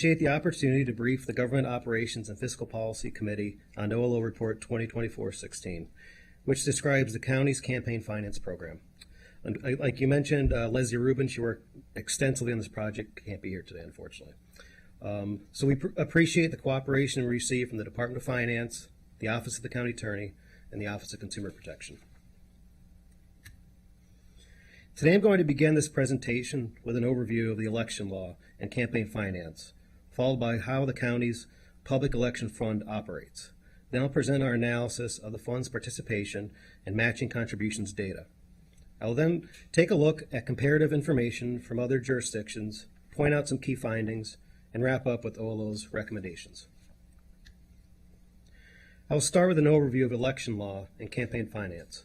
Appreciate the opportunity to brief the Government Operations and Fiscal Policy Committee on OLO Report 2024-16, which describes the county's campaign finance program. And like you mentioned, Leslie Rubin, she worked extensively on this project, can't be here today, unfortunately. So we appreciate the cooperation we received from the Department of Finance, the Office of the County Attorney, and the Office of Consumer Protection. Today I'm going to begin this presentation with an overview of the election law and campaign finance, followed by how the county's public election fund operates. Then I'll present our analysis of the fund's participation and matching contributions data. I will then take a look at comparative information from other jurisdictions, point out some key findings, and wrap up with OLO's recommendations. I will start with an overview of election law and campaign finance.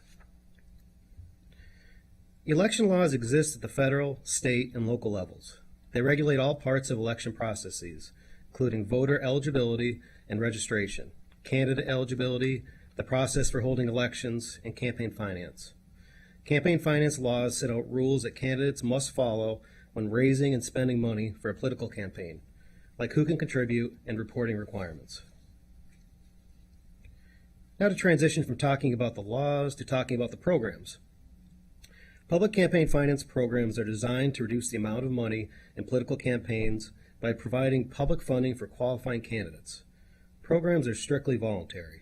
Election laws exist at the federal, state, and local levels. They regulate all parts of election processes, including voter eligibility and registration, candidate eligibility, the process for holding elections, and campaign finance. Campaign finance laws set out rules that candidates must follow when raising and spending money for a political campaign, like who can contribute and reporting requirements. Now to transition from talking about the laws to talking about the programs. Public campaign finance programs are designed to reduce the amount of money in political campaigns by providing public funding for qualifying candidates. Programs are strictly voluntary.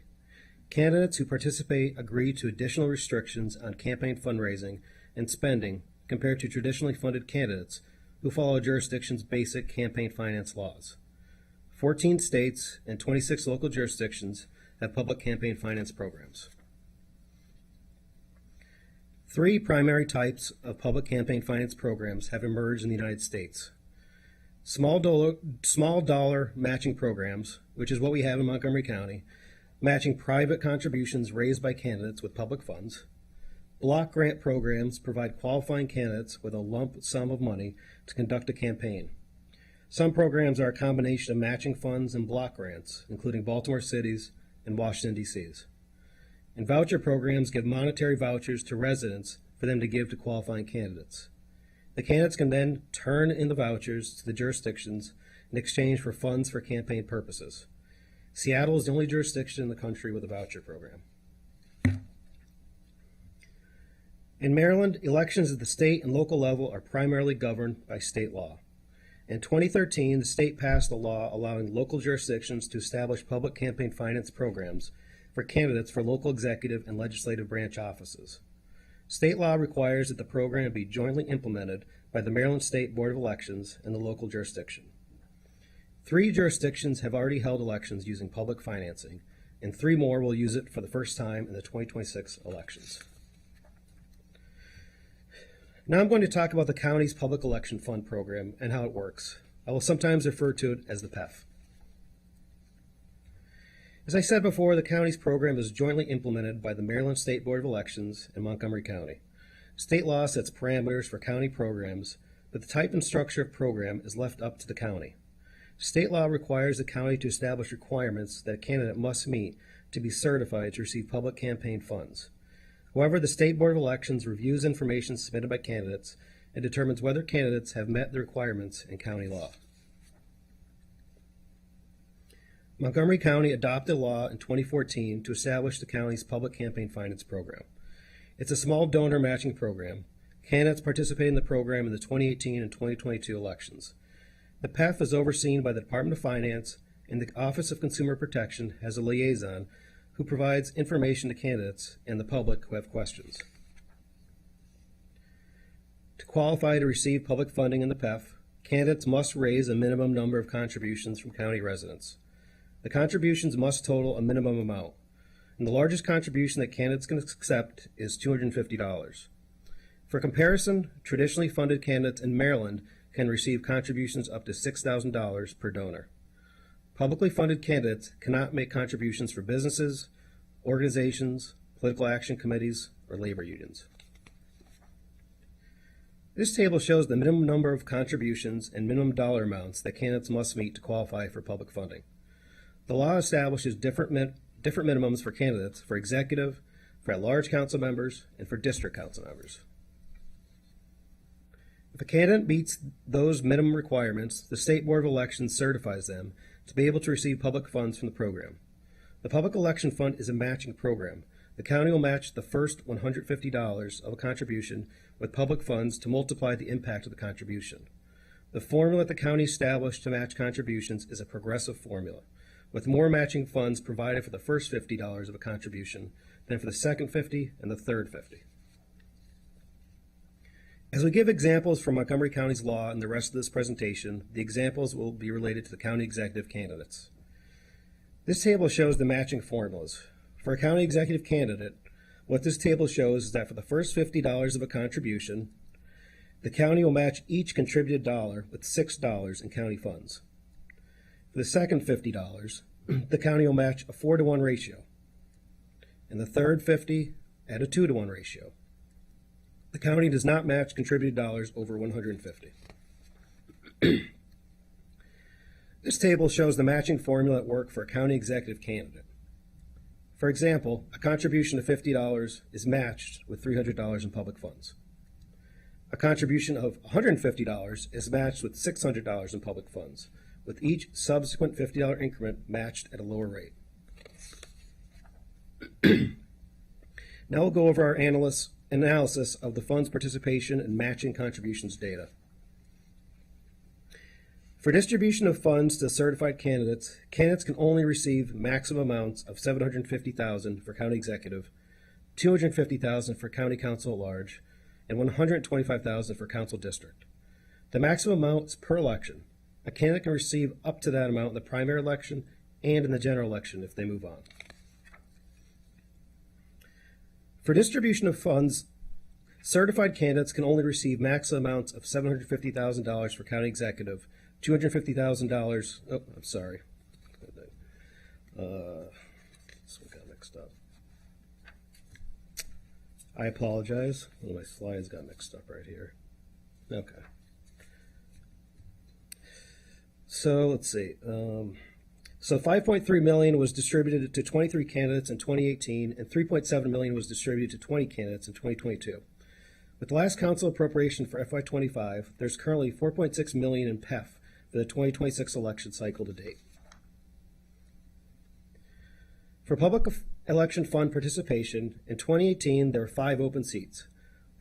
Candidates who participate agree to additional restrictions on campaign fundraising and spending compared to traditionally funded candidates who follow a jurisdiction's basic campaign finance laws. 14 states and 26 local jurisdictions have public campaign finance programs. Three primary types of public campaign finance programs have emerged in the United States. Small dollar matching programs, which is what we have in Montgomery County, matching private contributions raised by candidates with public funds. Block grant programs provide qualifying candidates with a lump sum of money to conduct a campaign. Some programs are a combination of matching funds and block grants, including Baltimore City's and Washington, D.C.'s. And voucher programs give monetary vouchers to residents for them to give to qualifying candidates. The candidates can then turn in the vouchers to the jurisdictions in exchange for funds for campaign purposes. Seattle is the only jurisdiction in the country with a voucher program. In Maryland, elections at the state and local level are primarily governed by state law. In 2013, the state passed a law allowing local jurisdictions to establish public campaign finance programs for candidates for local executive and legislative branch offices. State law requires that the program be jointly implemented by the Maryland State Board of Elections and the local jurisdiction. 3 jurisdictions have already held elections using public financing, and 3 more will use it for the first time in the 2026 elections. Now I'm going to talk about the county's Public Election Fund program and how it works. I will sometimes refer to it as the PEF. As I said before, the county's program is jointly implemented by the Maryland State Board of Elections and Montgomery County. State law sets parameters for county programs, but the type and structure of program is left up to the county. State law requires the county to establish requirements that a candidate must meet to be certified to receive public campaign funds. However, the State Board of Elections reviews information submitted by candidates and determines whether candidates have met the requirements in county law. Montgomery County adopted a law in 2014 to establish the county's public campaign finance program. It's a small donor matching program. Candidates participate in the program in the 2018 and 2022 elections. The PEF is overseen by the Department of Finance, and the Office of Consumer Protection has a liaison who provides information to candidates and the public who have questions. To qualify to receive public funding in the PEF, candidates must raise a minimum number of contributions from county residents. The contributions must total a minimum amount, and the largest contribution that candidates can accept is $250. For comparison, traditionally funded candidates in Maryland can receive contributions up to $6,000 per donor. Publicly funded candidates cannot make contributions for businesses, organizations, political action committees, or labor unions. This table shows the minimum number of contributions and minimum dollar amounts that candidates must meet to qualify for public funding. The law establishes different minimums for candidates for executive, for at-large council members, and for district council members. If a candidate meets those minimum requirements, the State Board of Elections certifies them to be able to receive public funds from the program. The Public Election Fund is a matching program. The county will match the first $150 of a contribution with public funds to multiply the impact of the contribution. The formula that the county established to match contributions is a progressive formula, with more matching funds provided for the first $50 of a contribution than for the second 50 and the third 50. As we give examples from Montgomery County's law in the rest of this presentation, the examples will be related to the county executive candidates. This table shows the matching formulas. For a county executive candidate, what this table shows is that for the first $50 of a contribution, the county will match each contributed dollar with $6 in county funds. For the second $50, the county will match a 4-to-1 ratio. And the third 50 at a 2-to-1 ratio. The county does not match contributed dollars over 150. This table shows the matching formula at work for a county executive candidate. For example, a contribution of $50 is matched with $300 in public funds. A contribution of $150 is matched with $600 in public funds, with each subsequent $50 increment matched at a lower rate. Now we'll go over our analysis of the fund's participation and matching contributions data. For distribution of funds to certified candidates, candidates can only receive maximum amounts of $750,000 for county executive, $250,000 for county council at large, and $125,000 for council district. The maximum amount is per election. A candidate can receive up to that amount in the primary election and in the general election if they move on. For distribution of funds, certified candidates can only receive maximum amounts of $750,000 for county executive, $250,000. Oh, I'm sorry. This one got mixed up. I apologize. One of my slides got mixed up right here. Okay. So let's see. So $5.3 million was distributed to 23 candidates in 2018, and $3.7 million was distributed to 20 candidates in 2022. With the last council appropriation for FY25, there's currently $4.6 million in PEF for the 2026 election cycle to date. For public election fund participation, in 2018 there were 5 open seats.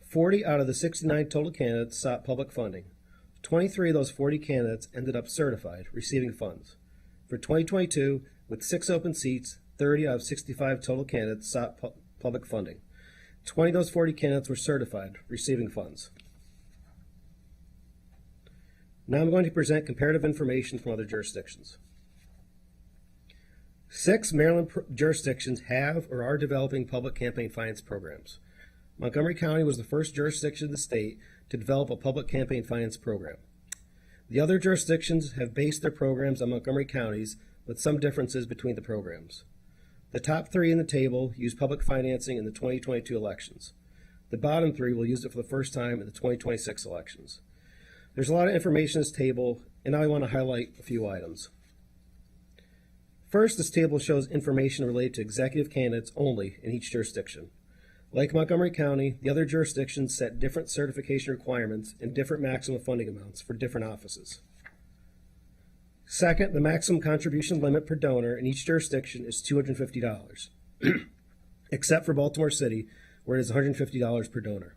40 out of the 69 total candidates sought public funding. 23 of those 40 candidates ended up certified, receiving funds. For 2022, with 6 open seats, 30 out of 65 total candidates sought public funding. 20 of those 40 candidates were certified, receiving funds. Now I'm going to present comparative information from other jurisdictions. 6 Maryland jurisdictions have or are developing public campaign finance programs. Montgomery County was the first jurisdiction in the state to develop a public campaign finance program. The other jurisdictions have based their programs on Montgomery County's, with some differences between the programs. The top 3 in the table use public financing in the 2022 elections. The bottom 3 will use it for the first time in the 2026 elections. There's a lot of information in this table, and I want to highlight a few items. First, this table shows information related to executive candidates only in each jurisdiction. Like Montgomery County, the other jurisdictions set different certification requirements and different maximum funding amounts for different offices. Second, the maximum contribution limit per donor in each jurisdiction is $250, except for Baltimore City, where it is $150 per donor.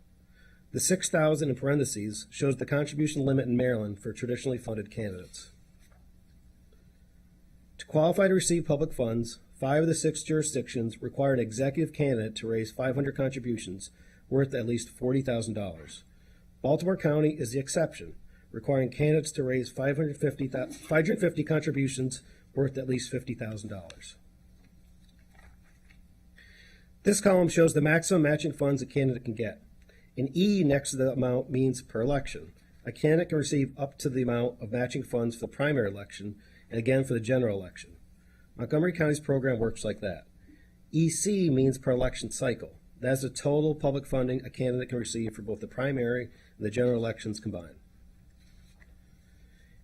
The $6,000 in parentheses shows the contribution limit in Maryland for traditionally funded candidates. To qualify to receive public funds, 5 of the 6 jurisdictions require an executive candidate to raise 500 contributions worth at least $40,000. Baltimore County is the exception, requiring candidates to raise 550 contributions worth at least $50,000. This column shows the maximum matching funds a candidate can get. An E next to the amount means per election. A candidate can receive up to the amount of matching funds for the primary election and again for the general election. Montgomery County's program works like that. EC means per election cycle. That is the total public funding a candidate can receive for both the primary and the general elections combined.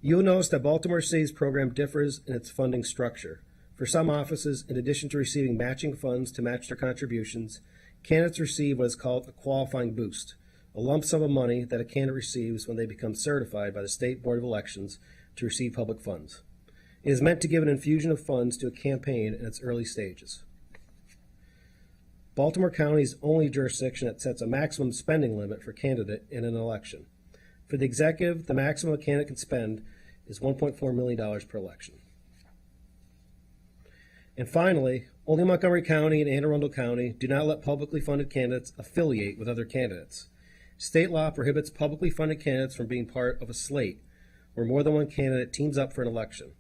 You'll notice that Baltimore City's program differs in its funding structure. For some offices, in addition to receiving matching funds to match their contributions, candidates receive what is called a qualifying boost, a lump sum of money that a candidate receives when they become certified by the State Board of Elections to receive public funds. It is meant to give an infusion of funds to a campaign in its early stages. Baltimore County is the only jurisdiction that sets a maximum spending limit for a candidate in an election. For the executive, the maximum a candidate can spend is $1.4 million per election. And finally, only Montgomery County and Anne Arundel County do not let publicly funded candidates affiliate with other candidates. State law prohibits publicly funded candidates from being part of a slate where more than one candidate teams up for an election.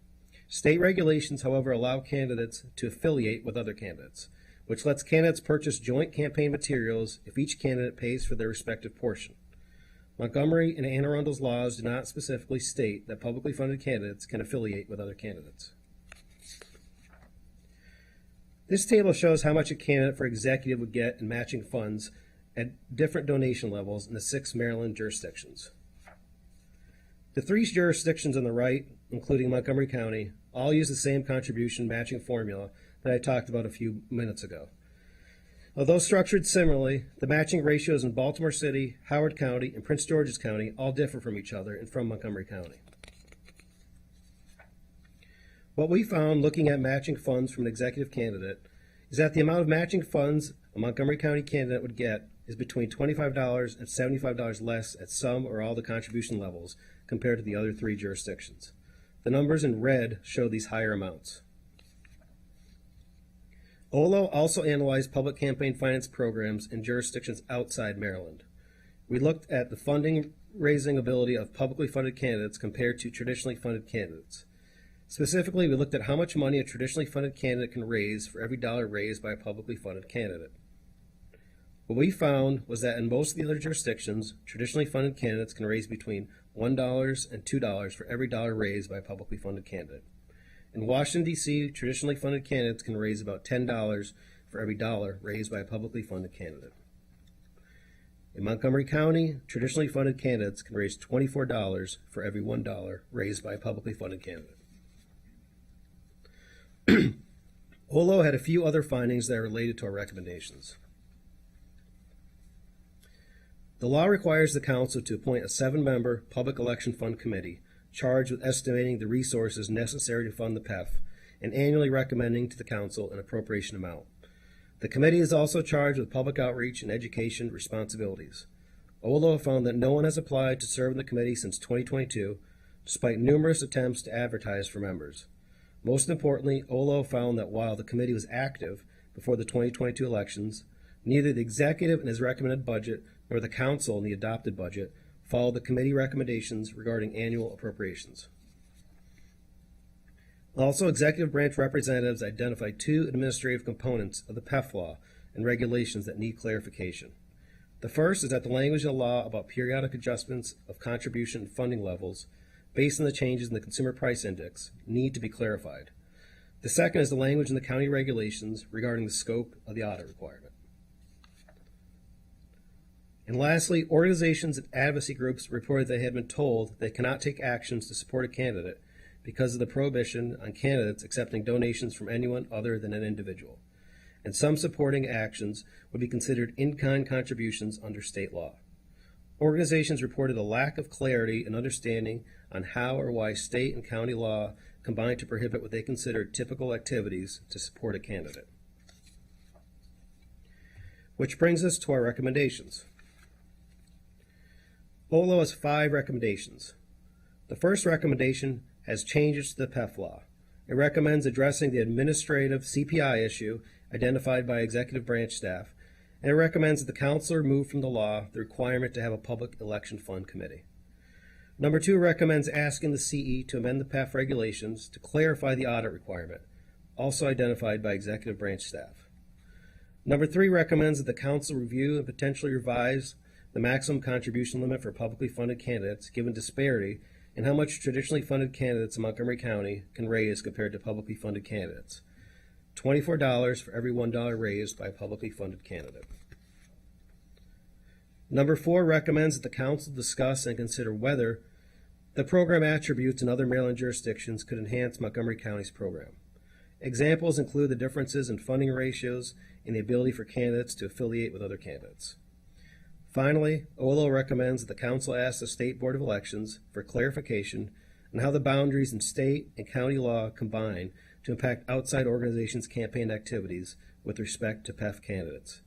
State regulations, however, allow candidates to affiliate with other candidates, which lets candidates purchase joint campaign materials if each candidate pays for their respective portion. Montgomery and Anne Arundel's laws do not specifically state that publicly funded candidates can affiliate with other candidates. This table shows how much a candidate for executive would get in matching funds at different donation levels in the 6 Maryland jurisdictions. The 3 jurisdictions on the right, including Montgomery County, all use the same contribution matching formula that I talked about a few minutes ago. Although structured similarly, the matching ratios in Baltimore City, Howard County, and Prince George's County all differ from each other and from Montgomery County. What we found looking at matching funds from an executive candidate is that the amount of matching funds a Montgomery County candidate would get is between $25 and $75 less at some or all the contribution levels compared to the other 3 jurisdictions. The numbers in red show these higher amounts. OLO also analyzed public campaign finance programs in jurisdictions outside Maryland. We looked at the funding raising ability of publicly funded candidates compared to traditionally funded candidates. Specifically, we looked at how much money a traditionally funded candidate can raise for every dollar raised by a publicly funded candidate. What we found was that in most of the other jurisdictions, traditionally funded candidates can raise between $1 and $2 for every dollar raised by a publicly funded candidate. In Washington, D.C., traditionally funded candidates can raise about $10 for every dollar raised by a publicly funded candidate. In Montgomery County, traditionally funded candidates can raise $24 for every $1 raised by a publicly funded candidate. OLO had a few other findings that are related to our recommendations. The law requires the Council to appoint a 7-member Public Election Fund Committee charged with estimating the resources necessary to fund the PEF and annually recommending to the Council an appropriation amount. The committee is also charged with public outreach and education responsibilities. OLO found that no one has applied to serve in the committee since 2022, despite numerous attempts to advertise for members. Most importantly, OLO found that while the committee was active before the 2022 elections, neither the executive in his recommended budget nor the council in the adopted budget followed the committee recommendations regarding annual appropriations. Also, executive branch representatives identified 2 administrative components of the PEF law and regulations that need clarification. The first is that the language in the law about periodic adjustments of contribution and funding levels based on the changes in the Consumer Price Index need to be clarified. The second is the language in the county regulations regarding the scope of the audit requirement. And lastly, organizations and advocacy groups reported they had been told they cannot take actions to support a candidate because of the prohibition on candidates accepting donations from anyone other than an individual. And some supporting actions would be considered in-kind contributions under state law. Organizations reported a lack of clarity and understanding on how or why state and county law combine to prohibit what they consider typical activities to support a candidate. Which brings us to our recommendations. OLO has 5 recommendations. The first recommendation has changes to the PEF law. It recommends addressing the administrative CPI issue identified by executive branch staff, and it recommends that the council remove from the law the requirement to have a public election fund committee. Number 2 recommends asking the CE to amend the PEF regulations to clarify the audit requirement, also identified by executive branch staff. Number 3 recommends that the council review and potentially revise the maximum contribution limit for publicly funded candidates given disparity in how much traditionally funded candidates in Montgomery County can raise compared to publicly funded candidates. $24 for every $1 raised by a publicly funded candidate. Number 4 recommends that the council discuss and consider whether the program attributes in other Maryland jurisdictions could enhance Montgomery County's program. Examples include the differences in funding ratios and the ability for candidates to affiliate with other candidates. Finally, OLO recommends that the council ask the State Board of Elections for clarification on how the boundaries in state and county law combine to impact outside organizations' campaign activities with respect to PEF candidates.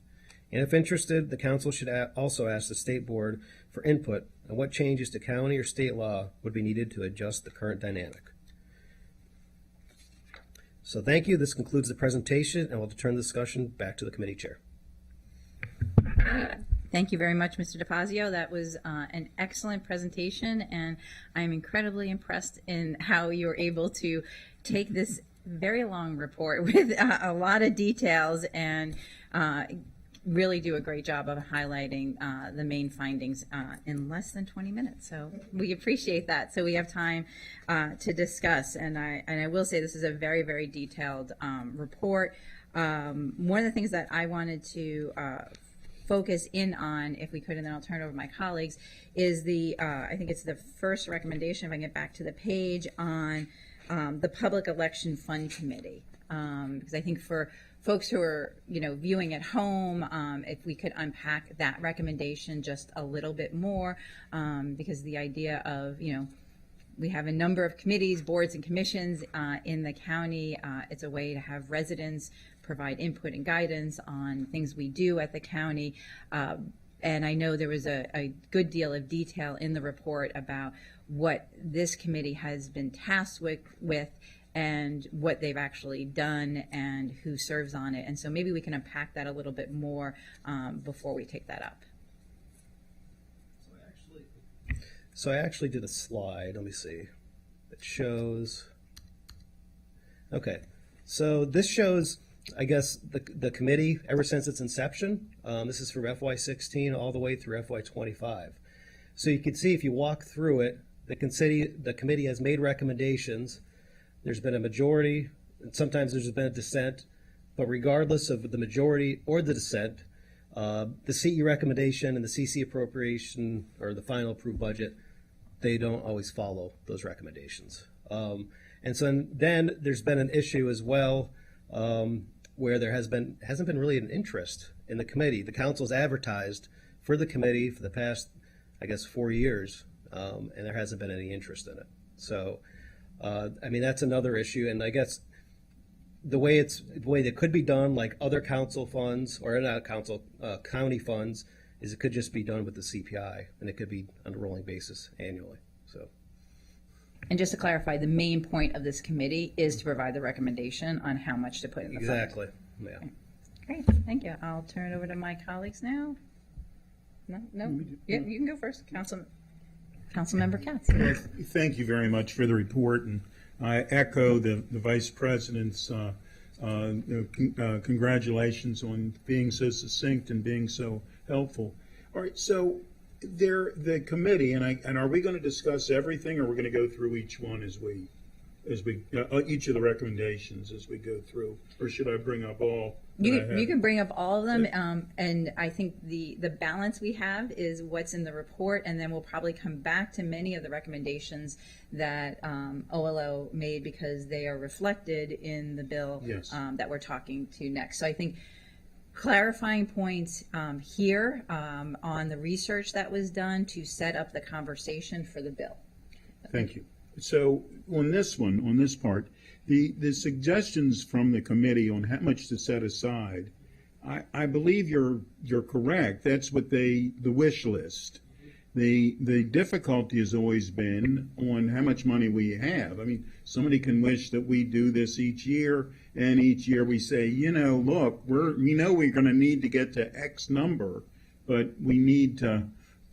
And if interested, the council should also ask the State Board for input on what changes to county or state law would be needed to adjust the current dynamic. So thank you. This concludes the presentation, and we'll turn the discussion back to the committee chair. Thank you very much, Mr. DeFazio. That was an excellent presentation, and I'm incredibly impressed in how you were able to take this very long report with a lot of details and really do a great job of highlighting the main findings in less than 20 minutes. So we appreciate that. So we have time to discuss, and I will say this is a very, very detailed report. One of the things that I wanted to focus in on, if we could, and then I'll turn it over to my colleagues, is the, I think it's the first recommendation, if I can get back to the page, on the Public Election Fund Committee. Because I think for folks who are, viewing at home, if we could unpack that recommendation just a little bit more, because the idea of, we have a number of committees, boards, and commissions in the county. It's a way to have residents provide input and guidance on things we do at the county. And I know there was a good deal of detail in the report about what this committee has been tasked with and what they've actually done and who serves on it. And so maybe we can unpack that a little bit more before we take that up. So I actually did a slide, let me see, that shows, okay, so this shows, I guess, the committee ever since its inception. This is from FY16 all the way through FY25. So you can see if you walk through it, the committee has made recommendations. There's been a majority, and sometimes there's been a dissent, but regardless of the majority or the dissent, the CE recommendation and the CC appropriation, or the final approved budget, they don't always follow those recommendations. And so then there's been an issue as well where there hasn't been really an interest in the committee. The council's advertised for the committee for the past, I guess, 4 years, and there hasn't been any interest in it. So, I mean, that's another issue. And I guess the way that could be done, like other council funds, or not council, county funds, is it could just be done with the CPI, and it could be on a rolling basis annually. So. And just to clarify, the main point of this committee is to provide the recommendation on how much to put in the fund. Exactly. Yeah. Okay. Great. Thank you. I'll turn it over to my colleagues now. No. Yeah, you can go first, Councilmember Katz. Thank you very much for the report, and I echo the Vice President's congratulations on being so succinct and being so helpful. All right, so the committee, and are we going to discuss everything, or are we going to go through each one as we each of the recommendations as we go through, or should I bring up all? You can bring up all of them, and I think the balance we have is what's in the report, and then we'll probably come back to many of the recommendations that OLO made because they are reflected in the bill. Yes. That we're talking to next. So I think clarifying points here on the research that was done to set up the conversation for the bill. Thank you. So on this part, the suggestions from the committee on how much to set aside, I believe you're correct. That's what the wish list. The difficulty has always been on how much money we have. I mean, somebody can wish that we do this each year, and each year we say, look, we know we're going to need to get to X number, but we need to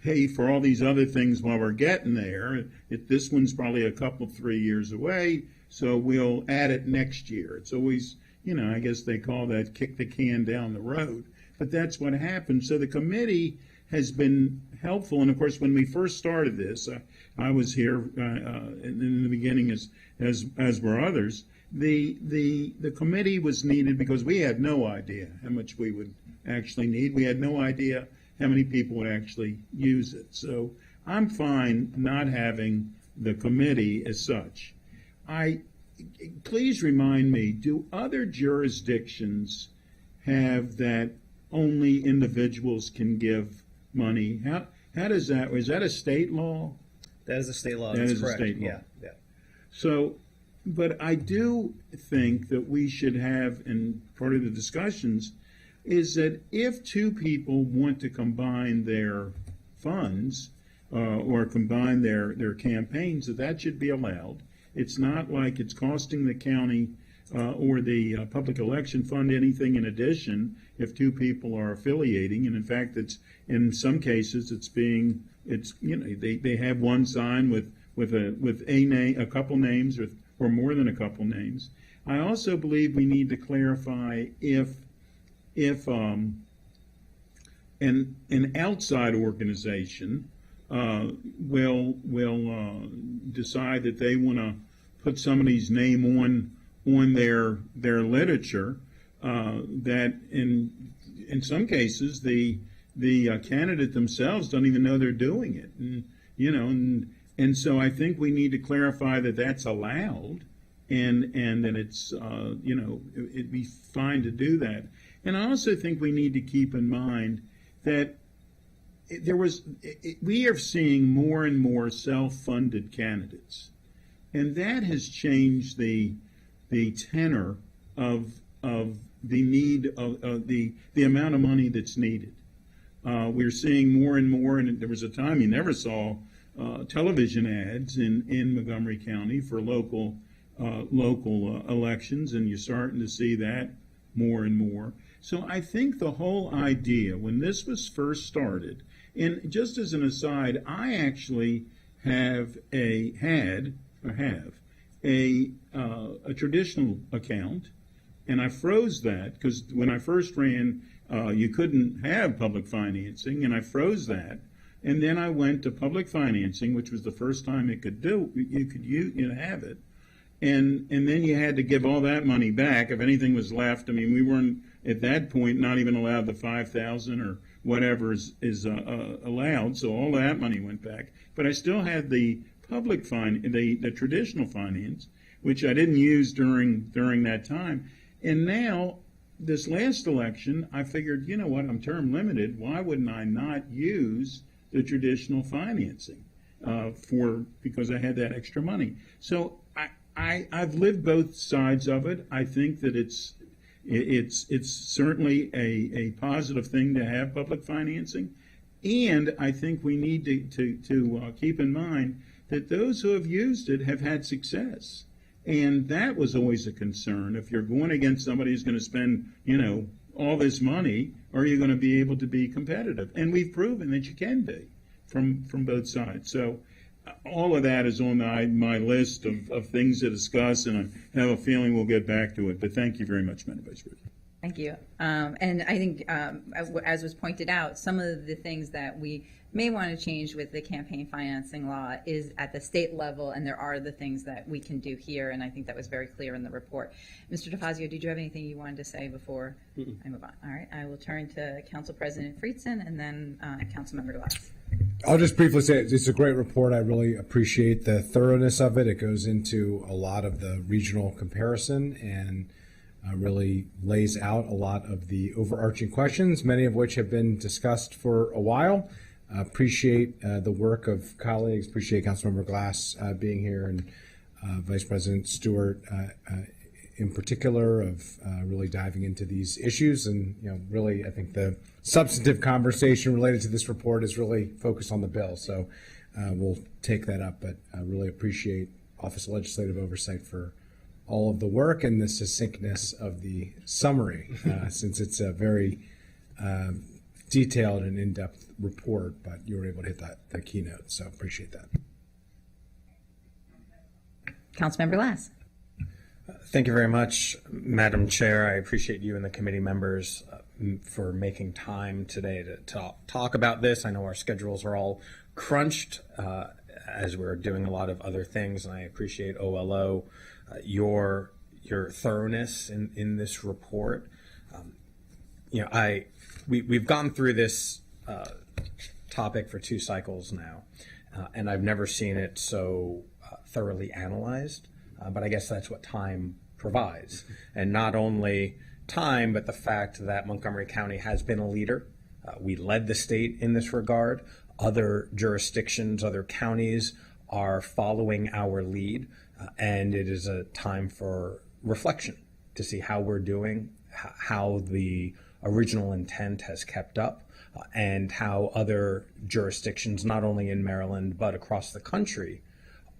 pay for all these other things while we're getting there. This one's probably a couple, 3 years away, so we'll add it next year. It's always, I guess they call that kick the can down the road. But that's what happened. So the committee has been helpful. And of course, when we first started this, I was here in the beginning as were others. The committee was needed because we had no idea how much we would actually need. We had no idea how many people would actually use it. So I'm fine not having the committee as such. Please remind me, do other jurisdictions have that only individuals can give money. How does that? Is that a state law? That is a state law. That That's is a correct. state law. Yeah, yeah. So, but I do think that we should have, and part of the discussions is that if two people want to combine their funds or combine their campaigns, that should be allowed. It's not like it's costing the county or the public election fund anything in addition if two people are affiliating. And in fact, it's in some cases they have one sign with a name, a couple names, or more than a couple names. I also believe we need to clarify if an outside organization will decide that they want to put somebody's name on their literature, that in some cases the candidate themselves don't even know they're doing it, and so I think we need to clarify that that's allowed, and that it's it'd be fine to do that. And I also think we need to keep in mind that we are seeing more and more self-funded candidates, and that has changed the tenor of the need of the amount of money that's needed. We're seeing more and more, and there was a time you never saw television ads in Montgomery County for local elections, and you're starting to see that more and more. So I think the whole idea, when this was first started, and just as an aside, I actually had a traditional account, and I froze that because when I first ran, you couldn't have public financing, and I froze that. And then I went to public financing, which was the first time you could have it. And then you had to give all that money back if anything was left. I mean, we weren't at that point not even allowed the $5,000 or whatever is allowed. So all that money went back. But I still had the the traditional finance, which I didn't use during that time. And now, this last election, I figured, you know what, I'm term limited. Why wouldn't I not use the traditional financing because I had that extra money? So I've lived both sides of it. I think that it's certainly a positive thing to have public financing, and I think we need to keep in mind that those who have used it have had success, and that was always a concern. If you're going against somebody who's going to spend all this money, are you going to be able to be competitive? And we've proven that you can be from both sides. So all of that is on my list of things to discuss, and I have a feeling we'll get back to it. But thank you very much, Madam Vice President. Thank you. And I think, as was pointed out, some of the things that we may want to change with the campaign financing law is at the state level, and there are the things that we can do here, and I think that was very clear in the report. Mr. DeFazio, did you have anything you wanted to say before I move on? All right, I will turn to Council President Friedson and then Councilmember Glass. I'll just briefly say it's a great report. I really appreciate the thoroughness of it. It goes into a lot of the regional comparison and really lays out a lot of the overarching questions, many of which have been discussed for a while. Appreciate the work of colleagues, appreciate Councilmember Glass being here, and Vice President Stewart in particular of really diving into these issues. And really I think the substantive conversation related to this report is really focused on the bill. So we'll take that up, but I really appreciate Office of Legislative Oversight for all of the work and the succinctness of the summary, since it's a very detailed and in-depth report, but you were able to hit the keynote, so appreciate that. Councilmember Glass. Thank you very much, Madam Chair. I appreciate you and the committee members for making time today to talk about this. I know our schedules are all crunched as we're doing a lot of other things, and I appreciate OLO, your thoroughness in this report. We've gone through this topic for 2 cycles now, and I've never seen it so thoroughly analyzed. But I guess that's what time provides. And not only time, but the fact that Montgomery County has been a leader We led the state in this regard. Other jurisdictions, other counties are following our lead, and it is a time for reflection to see how we're doing, how the original intent has kept up, and how other jurisdictions, not only in Maryland but across the country,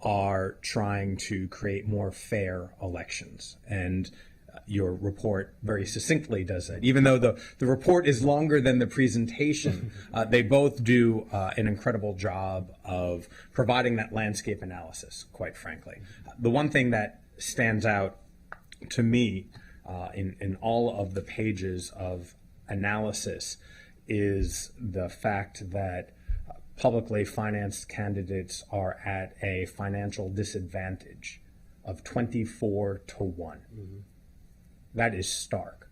are trying to create more fair elections. And your report very succinctly does that. Even though the report is longer than the presentation, they both do an incredible job of providing that landscape analysis, quite frankly. The one thing that stands out to me in all of the pages of analysis is the fact that publicly financed candidates are at a financial disadvantage of 24 to 1. Mm-hmm. That is stark.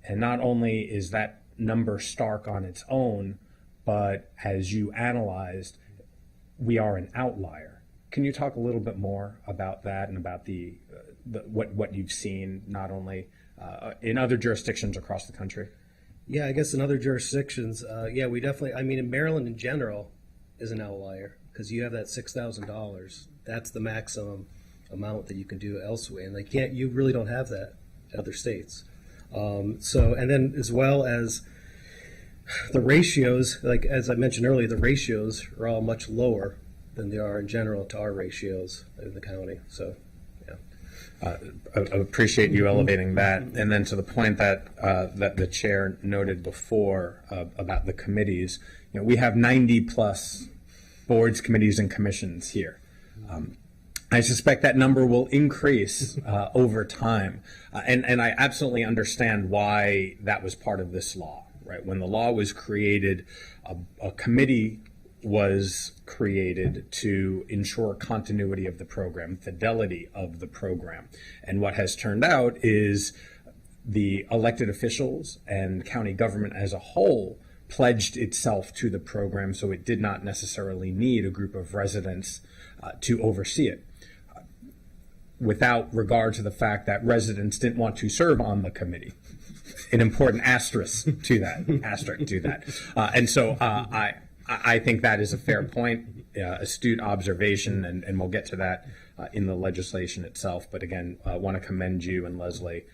And not only is that number stark on its own, but as you analyzed, we are an outlier. Can you talk a little bit more about that and about what you've seen, not only in other jurisdictions across the country? Yeah, I guess in other jurisdictions, we definitely, I mean, in Maryland in general is an outlier because you have that $6,000. That's the maximum amount that you can do elsewhere. And you really don't have that in other states. And then as well as the ratios, like as I mentioned earlier, the ratios are all much lower than they are in general to our ratios in the county. So, yeah. I appreciate you elevating that. And then to the point that that the chair noted before about the committees, we have 90 plus boards, committees, and commissions here. I suspect that number will increase over time. And I absolutely understand why that was part of this law, right? When the law was created, a committee was created to ensure continuity of the program, fidelity of the program. And what has turned out is the elected officials and county government as a whole pledged itself to the program, so it did not necessarily need a group of residents to oversee it, without regard to the fact that residents didn't want to serve on the committee. An important asterisk to that. And so I think that is a fair point, astute observation, and we'll get to that in the legislation itself. But again, I want to commend you and Leslie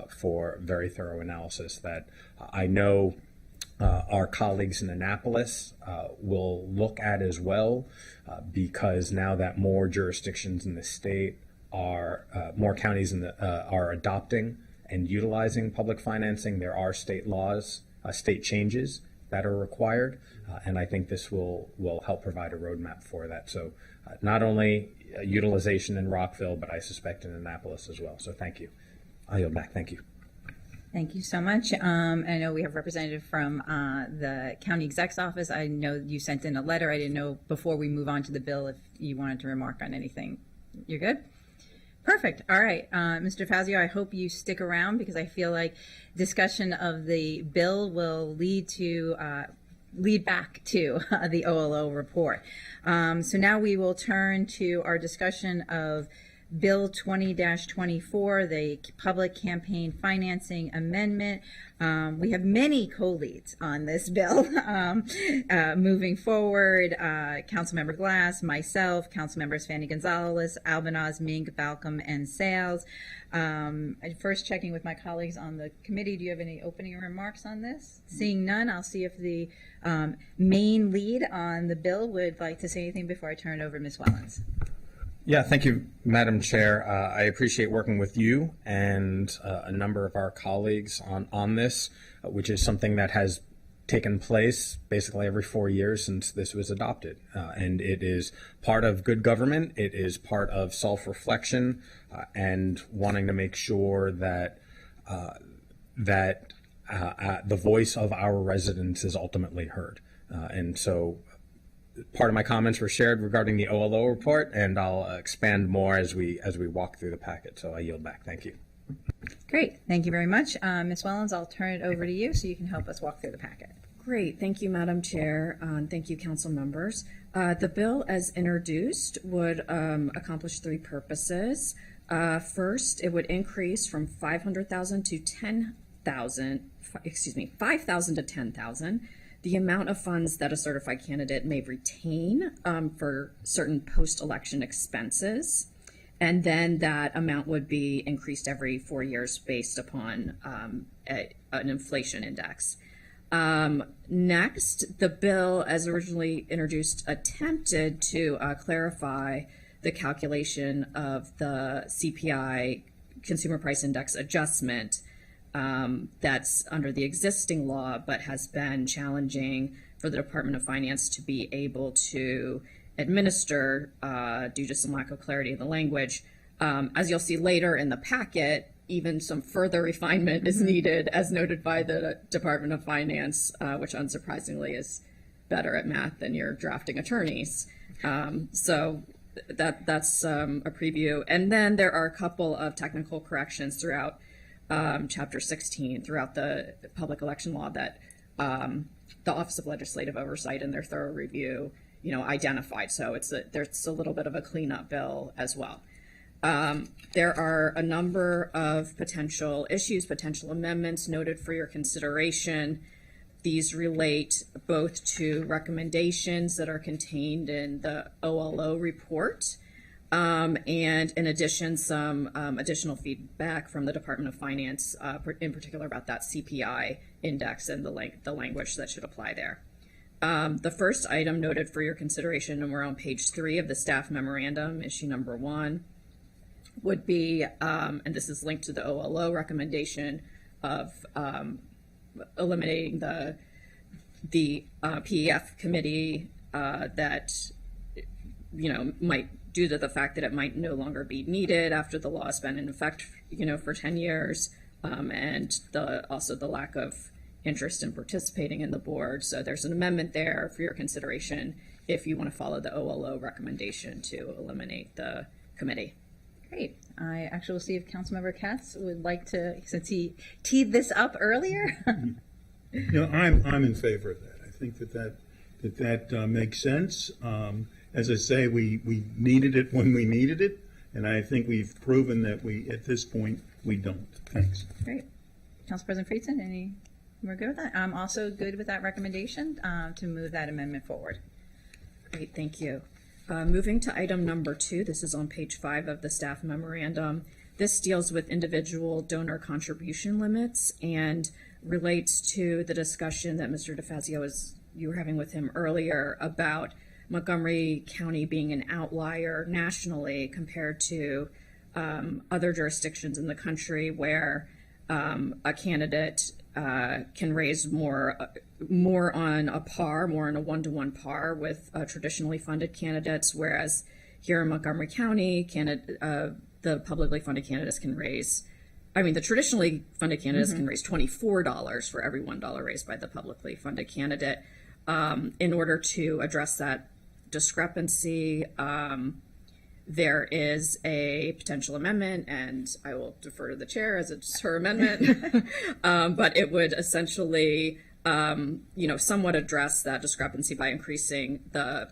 for very thorough analysis that I know our colleagues in Annapolis will look at as well, because now that more jurisdictions in the state more counties are adopting and utilizing public financing, there are state laws, state changes that are required, and I think this will help provide a roadmap for that. So not only utilization in Rockville, but I suspect in Annapolis as well. So thank you. I'll yield back. Thank you. Thank you so much. I know we have a representative from the county exec's office. I know you sent in a letter. I didn't know before we move on to the bill if you wanted to remark on anything. You're good? Perfect. All right. Mr. Fazio, I hope you stick around because I feel like discussion of the bill will lead back to the OLO report. So now we will turn to our discussion of Bill 20-24, the Public Campaign Financing Amendment. We have many co-leads on this bill moving forward. Councilmember Glass, myself, Councilmembers Fanny Gonzalez, Albanaz, Mink, Balcom, and Sales. First checking with my colleagues on the committee. Do you have any opening remarks on this? Seeing none, I'll see if the main lead on the bill would like to say anything before I turn it over to Ms. Wellens. Yeah, thank you, Madam Chair. I appreciate working with you and a number of our colleagues on this, which is something that has taken place basically every 4 years since this was adopted. And it is part of good government. It is part of self-reflection and wanting to make sure that the voice of our residents is ultimately heard. And so part of my comments were shared regarding the OLO report, and I'll expand more as we walk through the packet. So I yield back. Thank you. Great. Thank you very much. Ms. Wellens, I'll turn it over to you so you can help us walk through the packet. Great. Thank you, Madam Chair. Thank you, council members. The bill as introduced would accomplish three purposes. First, it would increase from 500,000 to 10,000, 5,000 to 10,000. the amount of funds that a certified candidate may retain for certain post-election expenses. And then that amount would be increased every 4 years based upon an inflation index. Next, the bill, as originally introduced, attempted to clarify the calculation of the CPI, Consumer Price Index adjustment, that's under the existing law, but has been challenging for the Department of Finance to be able to administer due to some lack of clarity in the language. As you'll see later in the packet, even some further refinement is needed, as noted by the Department of Finance, which unsurprisingly is better at math than your drafting attorneys. So that's a preview. And then there are a couple of technical corrections throughout Chapter 16, throughout the public election law that the Office of Legislative Oversight in their thorough review identified. So there's a little bit of a cleanup bill as well. There are a number of potential issues, potential amendments noted for your consideration. These relate both to recommendations that are contained in the OLO report, and in addition, some additional feedback from the Department of Finance, in particular about that CPI index and the language that should apply there. The first item noted for your consideration, and we're on page 3 of the staff memorandum, issue number 1, would be, and this is linked to the OLO recommendation of eliminating the PEF committee that might, due to the fact that it might no longer be needed after the law has been in effect for 10 years, and also the lack of interest in participating in the board. So there's an amendment there for your consideration if you want to follow the OLO recommendation to eliminate the committee. Great. I actually will see if Councilmember Katz would like to, since he teed this up earlier. I'm in favor of that. I think that makes sense. As I say, we needed it when we needed it, and I think we've proven that at this point, we don't. Thanks. Great. Council President Friedson, we're good with that? I'm also good with that recommendation to move that amendment forward. Great, thank you. Moving to item number 2, this is on page 5 of the staff memorandum. This deals with individual donor contribution limits and relates to the discussion that Mr. DeFazio you were having with him earlier about Montgomery County being an outlier nationally compared to other jurisdictions in the country where a candidate can raise more on a par, more on a one-to-one par with traditionally funded candidates, whereas here in Montgomery County, the publicly funded candidates can raise, the traditionally funded candidates can raise $24 for every $1 raised by the publicly funded candidate. In order to address that discrepancy, there is a potential amendment, and I will defer to the chair as it's her amendment, but it would essentially, somewhat address that discrepancy by increasing the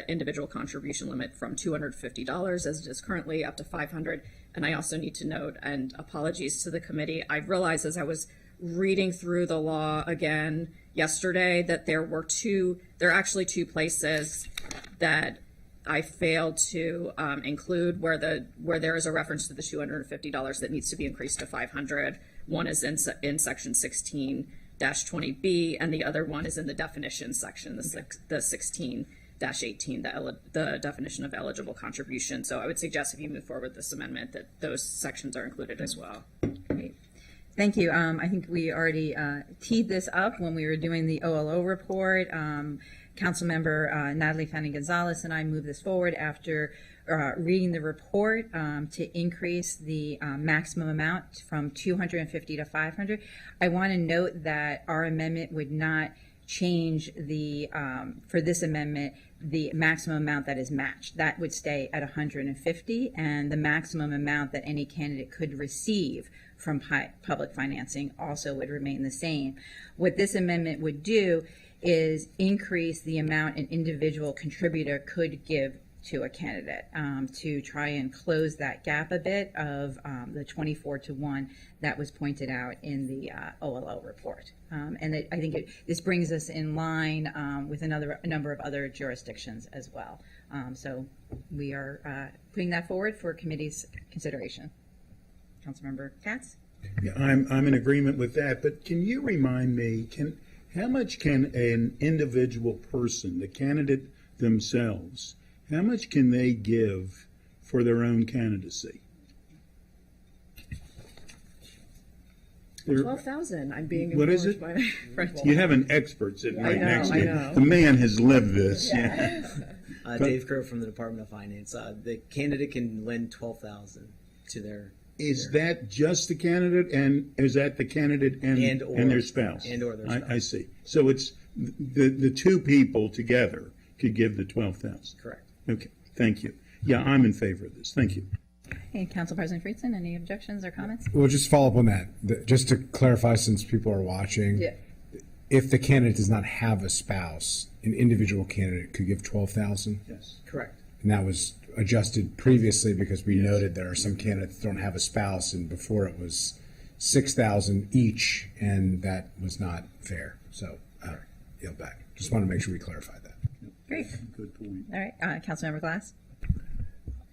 individual contribution limit from $250 as it is currently up to $500. And I also need to note, and apologies to the committee, I realized as I was reading through the law again yesterday that there are actually two places that I failed to include where there is a reference to the $250 that needs to be increased to $500. One is in section 16-20B, and the other one is in the definition section, the 16-18, the definition of eligible contribution. So I would suggest if you move forward with this amendment that those sections are included as well. Great. Thank you. I think we already teed this up when we were doing the OLO report. Councilmember Natalie Fanning-Gonzalez and I moved this forward after reading the report to increase the maximum amount from $250 to $500. I want to note that our amendment would not change for this amendment, the maximum amount that is matched. That would stay at $150, and the maximum amount that any candidate could receive from public financing also would remain the same. What this amendment would do is increase the amount an individual contributor could give to a candidate to try and close that gap a bit of the 24-1 that was pointed out in the OLO report. I think this brings us in line with a number of other jurisdictions as well. So we are putting that forward for committee's consideration. Councilmember Katz? Yeah, I'm in agreement with that, but can you remind me, how much can an individual person, the candidate themselves, how much can they give for their own candidacy? 12,000. I'm being What is informed it? by my friend. You have an expert sitting right know, next to I you. know. The man has lived this. Yeah. Dave Crow from the Department of Finance. The candidate can lend $12,000 to their. Is that just the candidate, and is that the candidate and their spouse? And or their spouse. I see. So it's the two people together could give the 12,000. Correct. Okay. Thank you. Yeah, I'm in favor of this. Thank you. Hey, Council President Friedson, any objections or comments? We'll just follow up on that. Just to clarify, since people are watching, if the candidate does not have a spouse, an individual candidate could give 12,000. Yes. Correct. And that was adjusted previously because we noted there are some candidates that don't have a spouse, and before it was 6,000 each, and that was not fair. So, yield back. Just want to make sure we clarified that. Great. Good point. All right, Councilmember Glass?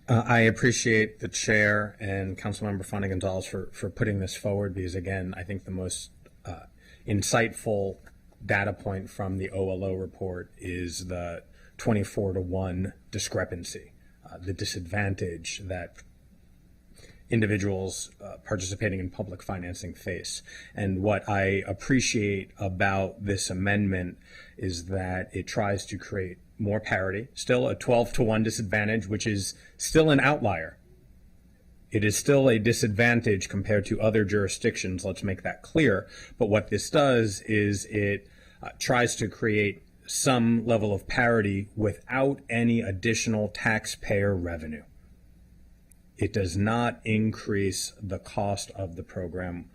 I appreciate the chair and Councilmember Fonda Gonzalez for putting this forward because, again, I think the most insightful data point from the OLO report is the 24-1 discrepancy, the disadvantage that individuals participating in public financing face. And what I appreciate about this amendment is that it tries to create more parity, still a 12-1 disadvantage, which is still an outlier. It is still a disadvantage compared to other jurisdictions, let's make that clear. But what this does is it tries to create some level of parity without any additional taxpayer revenue. It does not increase the cost of the program,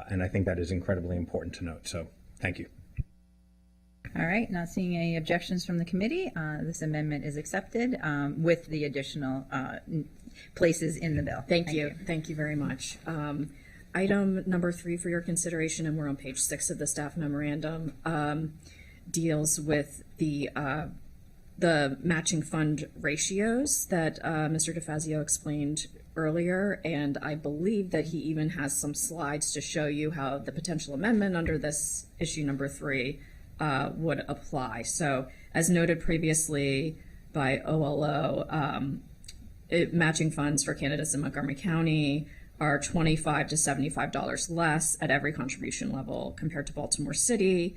and I think that is incredibly important to note. So, thank you. All right, not seeing any objections from the committee, this amendment is accepted with the additional places in the bill. Thank you. Thank you very much. Item number 3 for your consideration, and we're on page 6 of the staff memorandum, deals with the matching fund ratios that Mr. DeFazio explained earlier, and I believe that he even has some slides to show you how the potential amendment under this issue number 3 would apply. So, as noted previously by OLO, matching funds for candidates in Montgomery County are $25 to $75 less at every contribution level compared to Baltimore City,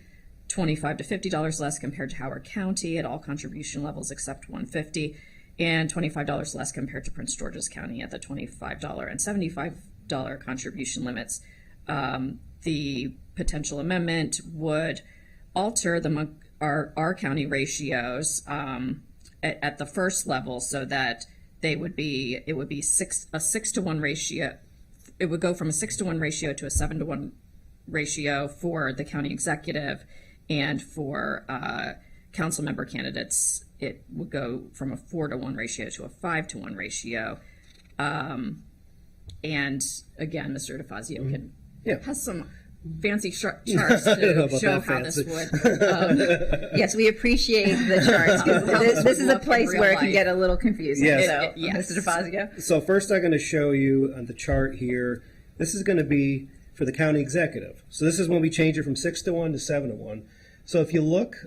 $25 to $50 less compared to Howard County at all contribution levels except $150, and $25 less compared to Prince George's County at the $25 and $75 contribution limits. The potential amendment would alter our county ratios at the first level so that it would be a 6 to 1 ratio. It would go from a 6 to 1 ratio to a 7 to 1 ratio for the county executive, and for council member candidates, it would go from a 4 to 1 ratio to a 5 to 1 ratio. And again, Mr. DeFazio has some fancy charts to show how this would. Yes, we appreciate the charts. This is a place where it can get a little confusing. Yes. So, Yes. Mr. DeFazio? So first I'm going to show you on the chart here, this is going to be for the county executive. So this is when we change it from 6 to 1 to 7 to 1. So if you look,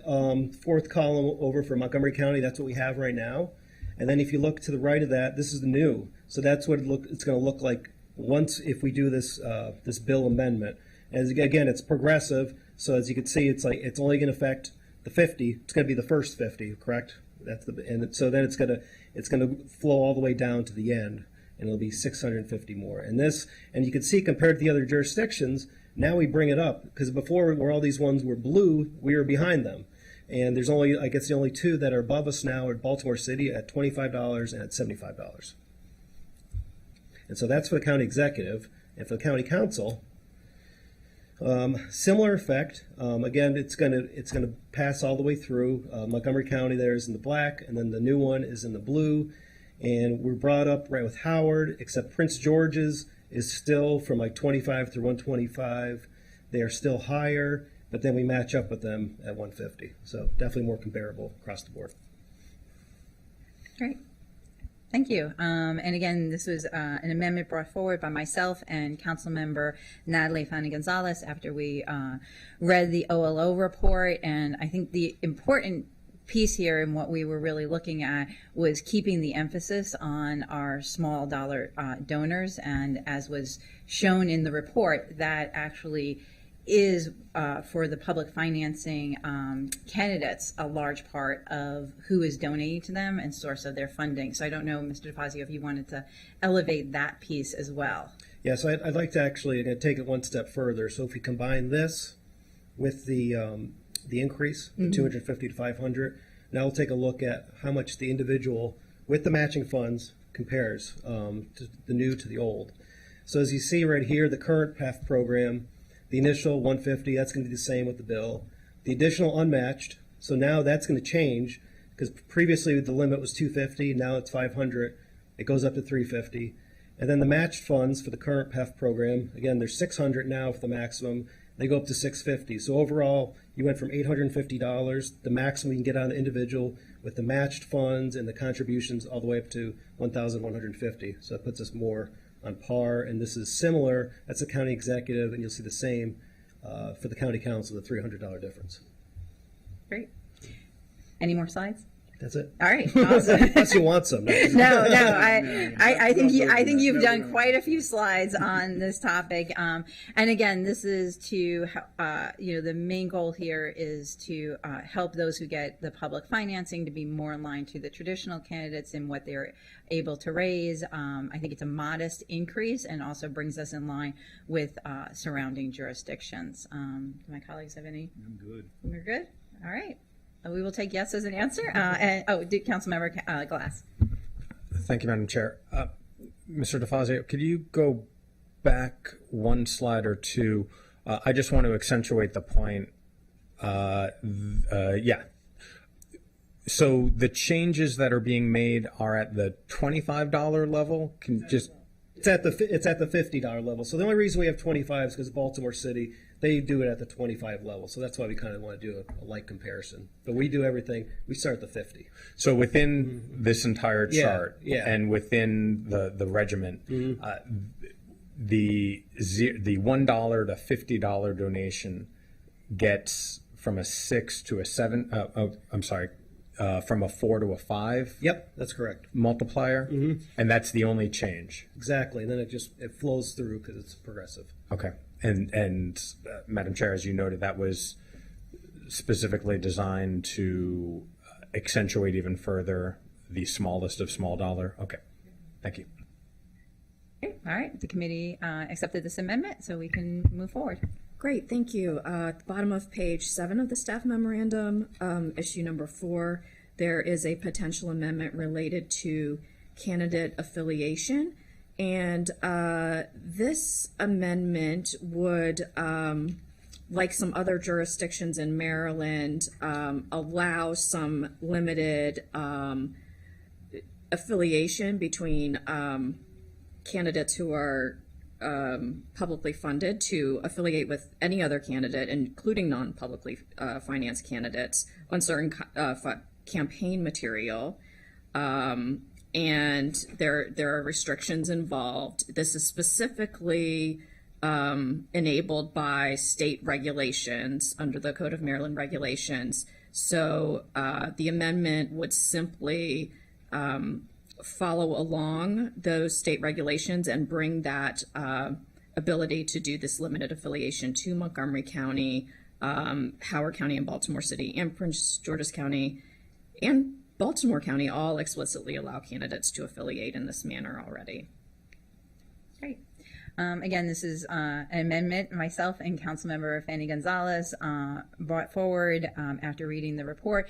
fourth column over for Montgomery County, that's what we have right now. And then if you look to the right of that, this is the new. So that's what it's going to look like once if we do this this bill amendment. As again, it's progressive. So as you can see, it's only going to affect the 50. It's going to be the first 50, correct? So then it's going to flow all the way down to the end, and it'll be 650 more. And you can see compared to the other jurisdictions, now we bring it up because before, where all these ones were blue, we were behind them. And there's only, I guess, the only two that are above us now are Baltimore City at $25 and at $75. And so that's for the county executive. And for the county council, Similar effect. Again, it's gonna pass all the way through. Montgomery County there is in the black, and then the new one is in the blue. And we're brought up right with Howard, except Prince George's is still from like 25 through 125. They are still higher, but then we match up with them at 150. So definitely more comparable across the board. Great. Thank you. And again, this was an amendment brought forward by myself and Councilmember Natalie Fani-Gonzalez after we read the OLO report. And I think the important piece here and what we were really looking at was keeping the emphasis on our small dollar donors. And as was shown in the report, that actually is for the public financing candidates a large part of who is donating to them and source of their funding. So I don't know, Mr. DeFazio, if you wanted to elevate that piece as well. Yeah, so I'd like to actually take it one step further. So if we combine this with the increase, the 250 to 500, now we'll take a look at how much the individual with the matching funds compares to the new to the old. So as you see right here, the current PAF program, the initial 150, that's going to be the same with the bill. The additional unmatched, so now that's going to change because previously the limit was 250, now it's 500. It goes up to 350. And then the matched funds for the current PAF program, again, there's 600 now for the maximum. They go up to 650. So overall, you went from $850, the maximum you can get on an individual, with the matched funds and the contributions all the way up to $1,150. So that puts us more on par, and this is similar. That's the county executive, and you'll see the same for the county council, the $300 difference. Great. Any more slides? That's it. All right, awesome. Unless you want some. No, I think you've done quite a few slides on this topic. And again, this is to the main goal here is to help those who get the public financing to be more in line to the traditional candidates in what they're able to raise. I think it's a modest increase and also brings us in line with surrounding jurisdictions. Do my colleagues have any? I'm good. We're good. All right. We will take yes as an answer. Councilmember Glass. Thank you, Madam Chair. Mr. DeFazio, could you go back one slide or two? I just want to accentuate the point. Yeah. So the changes that are being made are at the $25 level. It's at the $50 level. So the only reason we have 25 is because Baltimore City, they do it at the 25 level. So that's why we kind of want to do a like comparison. But we do everything. We start at the 50. So within this entire chart and within the regiment, the $1 to $50 donation gets from a 6 to a 7. From a 4 to a 5. Yep, that's correct. Multiplier, and that's the only change. Exactly, and then it flows through because it's progressive. Okay, and Madam Chair, as you noted, that was specifically designed to accentuate even further the smallest of small dollar. Okay, thank you. Okay. All right, the committee accepted this amendment, so we can move forward. Great, thank you. At the bottom of page 7 of the staff memorandum, issue number 4, there is a potential amendment related to candidate affiliation. And this amendment would, like some other jurisdictions in Maryland, allow some limited affiliation between candidates who are publicly funded to affiliate with any other candidate, including non-publicly financed candidates, on certain campaign material. And there are restrictions involved. This is specifically enabled by state regulations under the Code of Maryland regulations. So the amendment would simply follow along those state regulations and bring that ability to do this limited affiliation to Montgomery County, Howard County, and Baltimore City, and Prince George's County, and Baltimore County all explicitly allow candidates to affiliate in this manner already. Great. Again, this is an amendment myself and Councilmember Fanny Gonzalez brought forward after reading the report.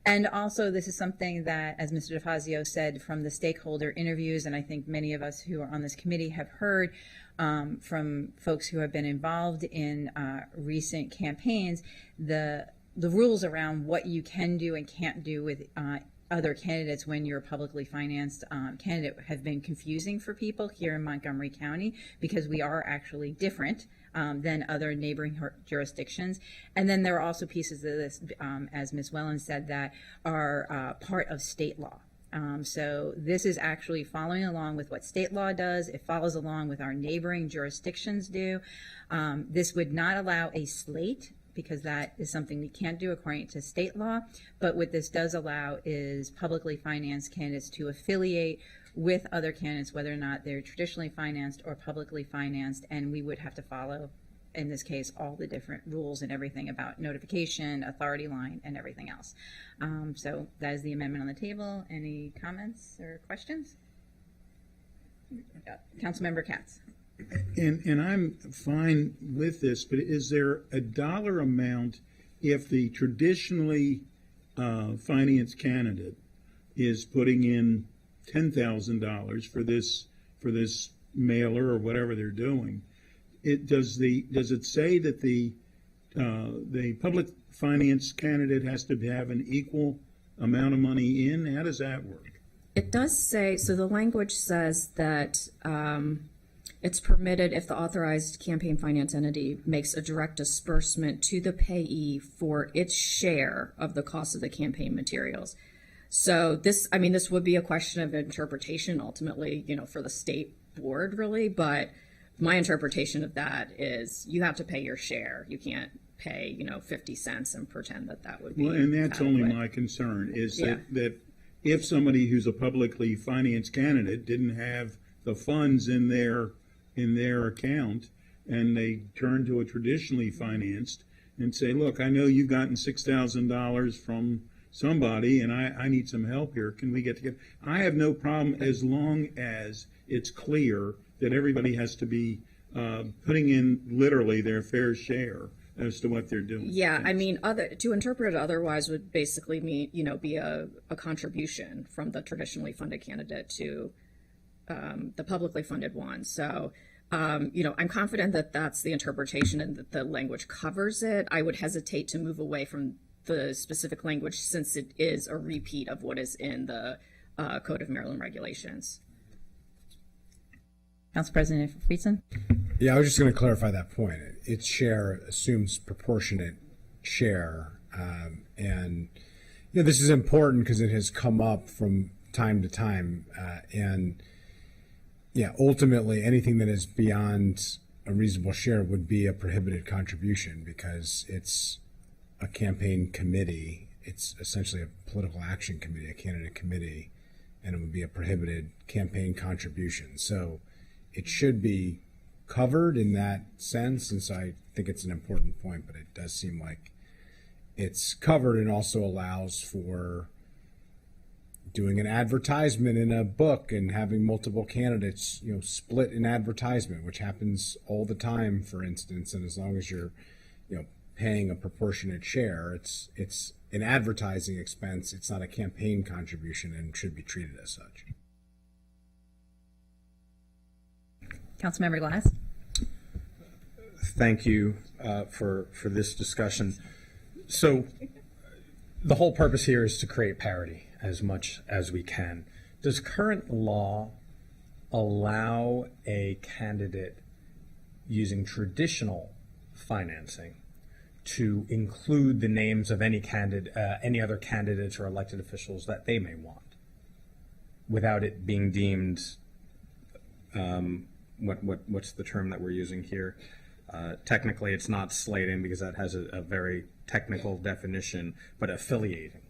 And also, this is something that, as Mr. DeFazio said, from the stakeholder interviews, and I think many of us who are on this committee have heard, from folks who have been involved in recent campaigns, the rules around what you can do and can't do with other candidates when you're a publicly financed candidate have been confusing for people here in Montgomery County, because we are actually different than other neighboring jurisdictions. And then there are also pieces of this, as Ms. Wellen said, that are part of state law. So this is actually following along with what state law does. It follows along with our neighboring jurisdictions do. This would not allow a slate, because that is something we can't do according to state law. But what this does allow is publicly financed candidates to affiliate with other candidates, whether or not they're traditionally financed or publicly financed, and we would have to follow, in this case, all the different rules and everything about notification, authority line, and everything else. So that is the amendment on the table. Any comments or questions? Councilmember Katz. And I'm fine with this, but is there a dollar amount if the traditionally financed candidate is putting in $10,000 for this mailer or whatever they're doing? Does it say that the public finance candidate has to have an equal amount of money in? How does that work? It does say, so the language says that it's permitted if the authorized campaign finance entity makes a direct disbursement to the payee for its share of the cost of the campaign materials. So this would be a question of interpretation ultimately, for the state board really, but my interpretation of that is you have to pay your share. You can't pay, 50 cents and pretend that would be. Well, and that's adequate. only my concern is that if somebody who's a publicly financed candidate didn't have the funds in their account, and they turn to a traditionally financed and say, look, I know you've gotten $6,000 from somebody and I need some help here. Can we get together? I have no problem as long as it's clear that everybody has to be putting in literally their fair share as to what they're doing. Yeah, to interpret it otherwise would basically mean, be a contribution from the traditionally funded candidate to the publicly funded one. So, I'm confident that that's the interpretation and that the language covers it. I would hesitate to move away from the specific language since it is a repeat of what is in the Code of Maryland regulations. Council President Friedson? Yeah, I was just going to clarify that point. Its share assumes proportionate share. And this is important because it has come up from time to time. Ultimately, anything that is beyond a reasonable share would be a prohibited contribution because it's a campaign committee. It's essentially a political action committee, a candidate committee, and it would be a prohibited campaign contribution. So it should be covered in that sense, and so I think it's an important point, but it does seem like it's covered and also allows for doing an advertisement in a book and having multiple candidates, split an advertisement, which happens all the time, for instance, and as long as you're, paying a proportionate share, it's an advertising expense, it's not a campaign contribution and should be treated as such. Councilmember Glass? Thank you for this discussion. So the whole purpose here is to create parity as much as we can. Does current law allow a candidate using traditional financing to include the names of any other candidates or elected officials that they may want, without it being deemed what's the term that we're using here? Technically, it's not slating because that has a very technical definition, but affiliating.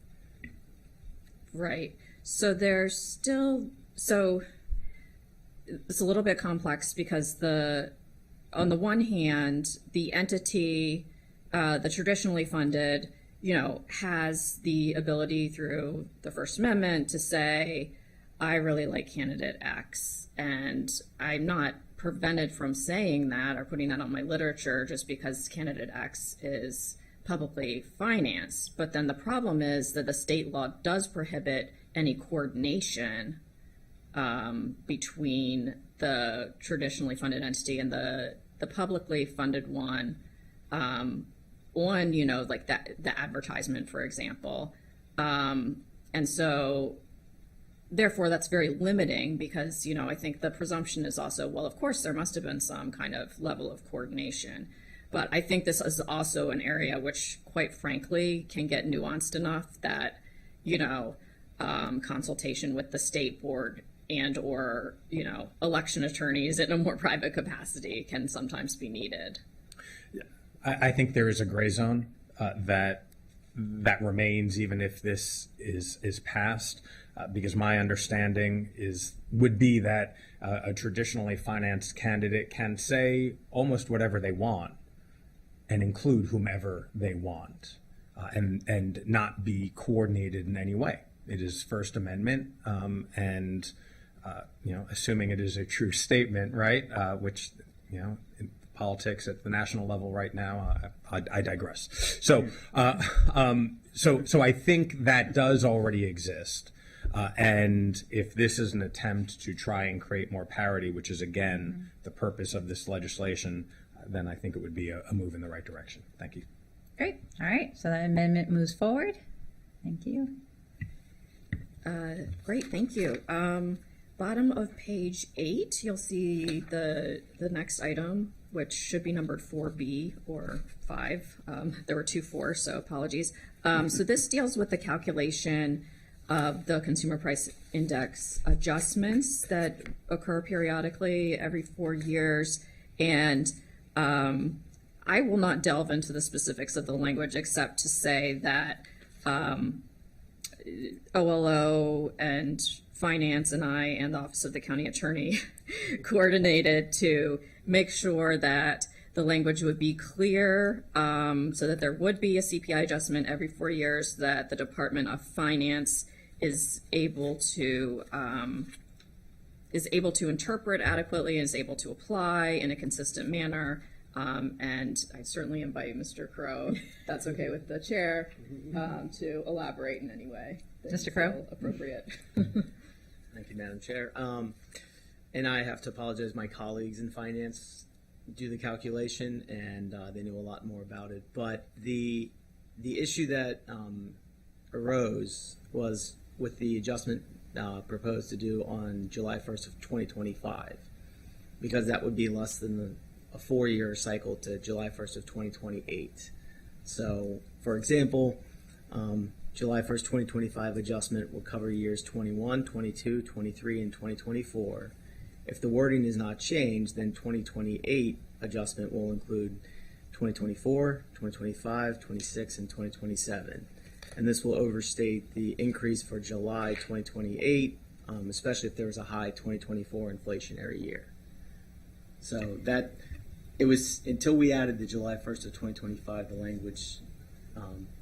Right. So it's a little bit complex because on the one hand, the entity, the traditionally funded, has the ability through the First Amendment to say, I really like candidate X, and I'm not prevented from saying that or putting that on my literature just because candidate X is publicly financed. But then the problem is that the state law does prohibit any coordination between the traditionally funded entity and the publicly funded one, on, you know, like that, the advertisement, for example. And so therefore that's very limiting because, you know, I think the presumption is also, well, of course there must have been some kind of level of coordination. But I think this is also an area which, quite frankly, can get nuanced enough that, you know, consultation with the state board and or, you know, election attorneys in a more private capacity can sometimes be needed. I think there is a gray zone that remains even if this is passed, because my understanding would be that a traditionally financed candidate can say almost whatever they want and include whomever they want, and not be coordinated in any way. It is First Amendment, and you know, assuming it is a true statement, right? Which, you know, in politics at the national level right now, I digress. So, so I think that does already exist. And if this is an attempt to try and create more parity, which is again the purpose of this legislation, then I think it would be a move in the right direction. Thank you. Great. All right. So that amendment moves forward. Thank you. Great, thank you. Bottom of page 8, you'll see the next item, which should be numbered 4B or 5. There were 2 4, so apologies. So this deals with the calculation of the consumer price index adjustments that occur periodically every 4 years. And I will not delve into the specifics of the language except to say that OLO and Finance and I and the Office of the County Attorney coordinated to make sure that the language would be clear, so that there would be a CPI adjustment every 4 years, that the Department of Finance is able to interpret adequately and is able to apply in a consistent manner. And I certainly invite Mr. Crow, if that's okay with the chair, to elaborate in any way. Mr. Crow? Appropriate. Thank you, Madam Chair. And I have to apologize. My colleagues in finance do the calculation, and they knew a lot more about it. But the issue that arose was with the adjustment proposed to do on July 1st of 2025, because that would be less than a 4-year cycle to July 1st of 2028. So, for example, July 1st, 2025 adjustment will cover years 21, 22, 23, and 2024. If the wording is not changed, then 2028 adjustment will include 2024, 2025, 26, and 2027. And this will overstate the increase for July 2028, especially if there was a high 2024 inflationary year. So that, it was, until we added the July 1st of 2025, the language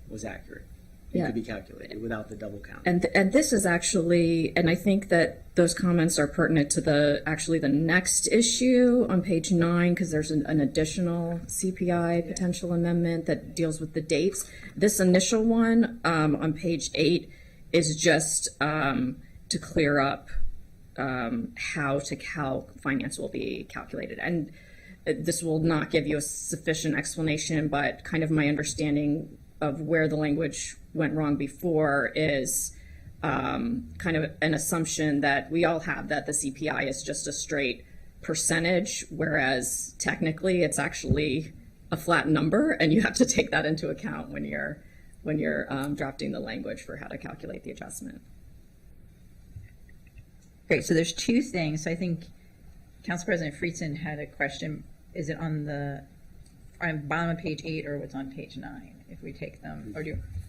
was accurate. It could be calculated without the double count. And this is actually, and I think that those comments are pertinent to the next issue on page 9, because there's an additional CPI potential amendment that deals with the dates. This initial one on page 8 is just to clear up how finance will be calculated. And this will not give you a sufficient explanation, but kind of my understanding of where the language went wrong before is kind of an assumption that we all have, that the CPI is just a straight percentage, whereas technically it's actually a flat number, and you have to take that into account when you're drafting the language for how to calculate the adjustment. Great. So there's 2 things. So I think Council President Friedson had a question. Is it on the bottom of page 8 or what's on page 9? If we take them,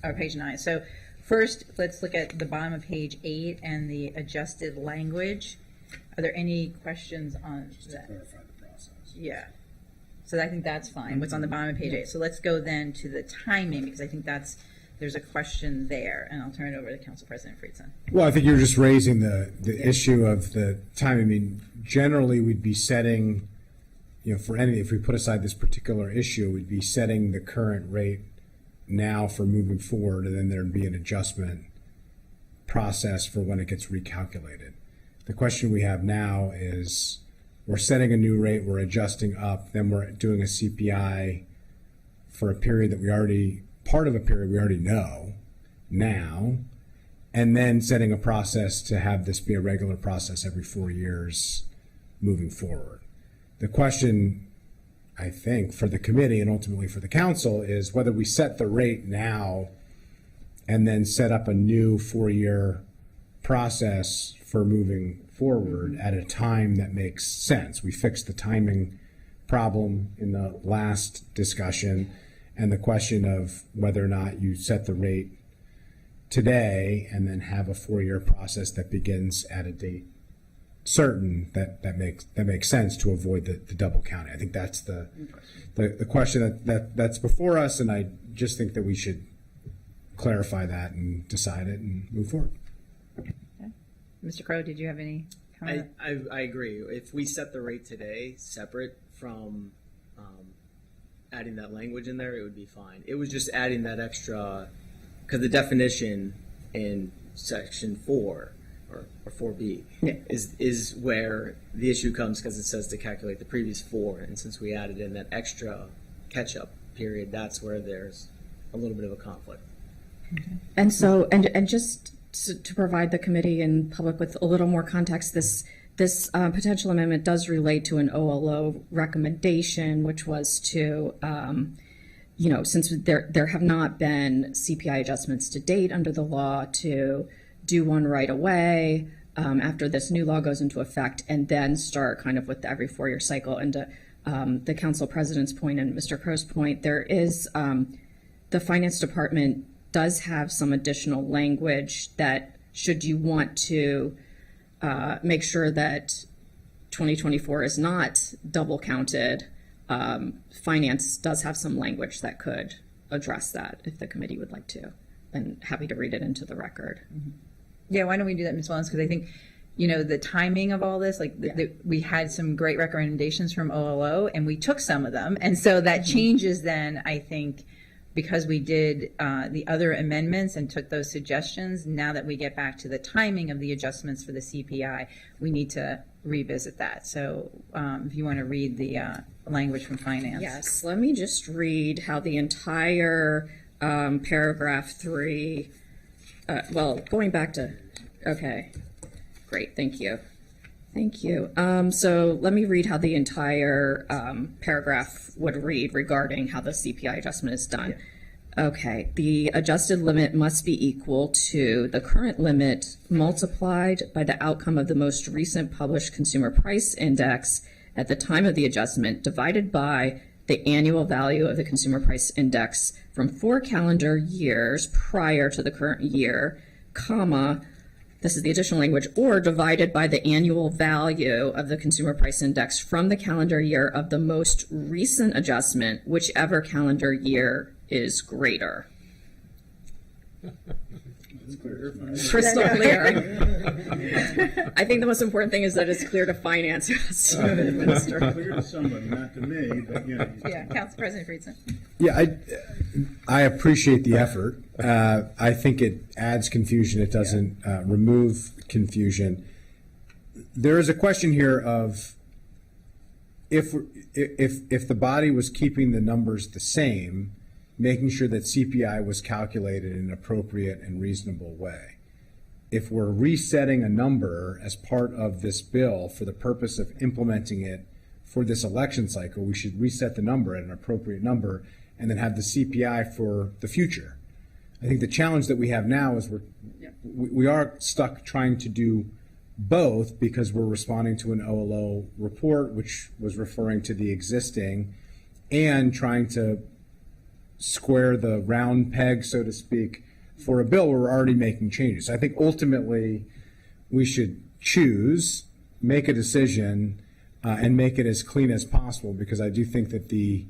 or page 9. So first, let's look at the bottom of page 8 and the adjusted language. Are there any questions on that? To clarify the process. Yeah. So I think that's fine. What's on the bottom of page 8. So let's go then to the timing, because I think there's a question there, and I'll turn it over to Council President Friedson. Well, I think you're just raising the issue of the time. I mean, generally we'd be setting, if we put aside this particular issue, we'd be setting the current rate now for moving forward, and then there'd be an adjustment process for when it gets recalculated. The question we have now is we're setting a new rate, we're adjusting up, then we're doing a CPI for a period that we already, part of a period we already know now, and then setting a process to have this be a regular process every 4 years moving forward. The question, I think, for the committee and ultimately for the council is whether we set the rate now and then set up a new 4-year process for moving forward at a time that makes sense. We fixed the timing problem in the last discussion, and the question of whether or not you set the rate today and then have a 4-year process that begins at a date certain that makes sense to avoid the double counting. I think that's the question that's before us, and I just think that we should clarify that and decide it and move forward. Okay. Mr. Crow, did you have any comment? I agree. If we set the rate today separate from adding that language in there, it would be fine. It was just adding that extra, because the definition in section 4 or 4B is where the issue comes, because it says to calculate the previous 4, and since we added in that extra catch-up period, that's where there's a little bit of a conflict. And so, and just to provide the committee and public with a little more context, this potential amendment does relate to an OLO recommendation, which was to, since there have not been CPI adjustments to date under the law, to do one right away after this new law goes into effect, and then start kind of with the every 4-year cycle. And to the council president's point and Mr. Crow's point, there is the finance department does have some additional language that, should you want to make sure that 2024 is not double counted, finance does have some language that could address that if the committee would like to, and happy to read it into the record. Yeah, why don't we do that, Ms. Wellens? Because I think, the timing of all this, we had some great recommendations from OLO, and we took some of them. And so that changes then, I think, because we did the other amendments and took those suggestions. Now that we get back to the timing of the adjustments for the CPI, we need to revisit that. So if you want to read the language from finance. Yes, let me just read how the entire paragraph 3, going back to, okay, great, thank you. Thank you. So let me read how the entire paragraph would read regarding how the CPI adjustment is done. Okay, the adjusted limit must be equal to the current limit multiplied by the outcome of the most recent published consumer price index at the time of the adjustment, divided by the annual value of the consumer price index from 4 calendar years prior to the current year, comma, this is the additional language, or divided by the annual value of the consumer price index from the calendar year of the most recent adjustment, whichever calendar year is greater. Crystal clear. I think the most important thing is that it's clear to finance. Clear to somebody, not to me, but Yeah, Council President Friedson. Yeah, I appreciate the effort. I think it adds confusion. It doesn't remove confusion. There is a question here of if the body was keeping the numbers the same, making sure that CPI was calculated in an appropriate and reasonable way. If we're resetting a number as part of this bill for the purpose of implementing it for this election cycle, we should reset the number at an appropriate number and then have the CPI for the future. I think the challenge that we have now is we are stuck trying to do both, because we're responding to an OLO report, which was referring to the existing, and trying to square the round peg, so to speak, for a bill where we're already making changes. I think ultimately we should choose, make a decision, and make it as clean as possible, because I do think that the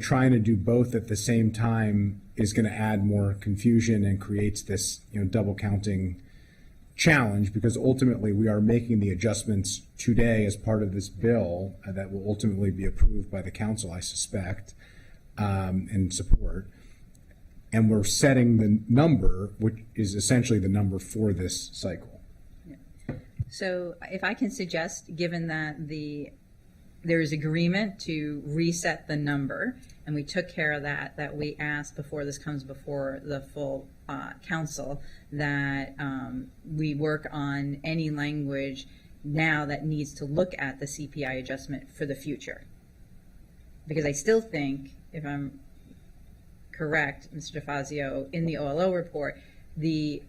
trying to do both at the same time is going to add more confusion and creates this double counting challenge, because ultimately we are making the adjustments today as part of this bill that will ultimately be approved by the council, I suspect, and support. And we're setting the number, which is essentially the number for this cycle. So if I can suggest, given that there is agreement to reset the number, and we took care of that we asked before this comes before the full council, that we work on any language now that needs to look at the CPI adjustment for the future. Because I still think, if I'm correct, Mr. DeFazio, in the OLO report, the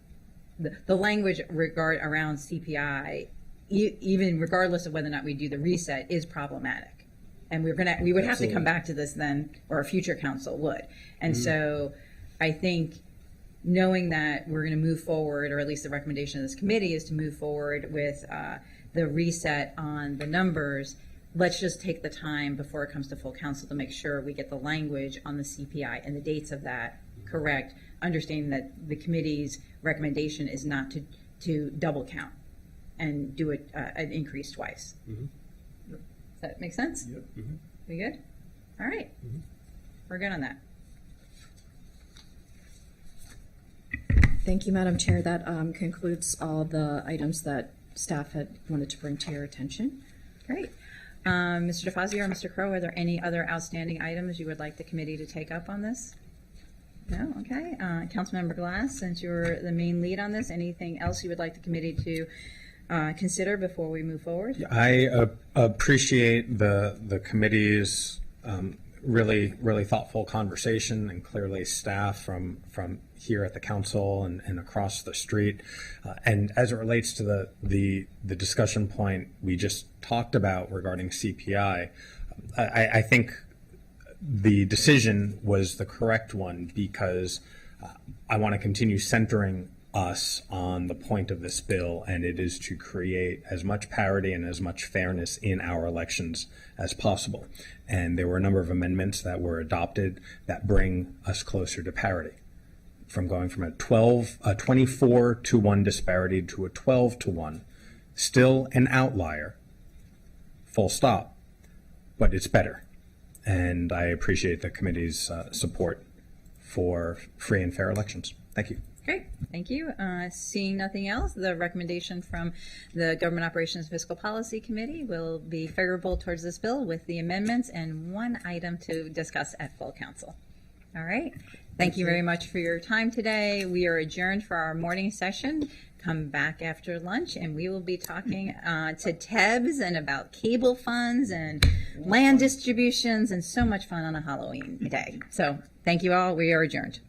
language around CPI, even regardless of whether or not we do the reset, is problematic. And we would have to come back to this then, or a future council would. And so I think knowing that we're going to move forward, or at least the recommendation of this committee is to move forward with the reset on the numbers, let's just take the time before it comes to full council to make sure we get the language on the CPI and the dates of that correct, understanding that the committee's recommendation is not to double count and do an increase twice. Does that make sense? Yep. We good? All right. We're good on that. Thank you, Madam Chair. That concludes all the items that staff had wanted to bring to your attention. Great. Mr. DeFazio or Mr. Crowe, are there any other outstanding items you would like the committee to take up on this? No? Okay. Councilmember Glass, since you're the main lead on this, anything else you would like the committee to consider before we move forward? I appreciate the committee's really thoughtful conversation, and clearly staff from here at the council and across the street. And as it relates to the discussion point we just talked about regarding CPI, I think the decision was the correct one, because I want to continue centering us on the point of this bill, and it is to create as much parity and as much fairness in our elections as possible. And there were a number of amendments that were adopted that bring us closer to parity, from going from a 24-1 disparity to a 12-1. Still an outlier, full stop, but it's better. And I appreciate the committee's support for free and fair elections. Thank you. Great, thank you. Seeing nothing else, the recommendation from the Government Operations Fiscal Policy Committee will be favorable towards this bill with the amendments and one item to discuss at full council. All right, thank you very much for your time today. We are adjourned for our morning session. Come back after lunch and we will be talking to TEBS and about cable funds and land distributions, and so much fun on a Halloween day. So thank you all. We are adjourned.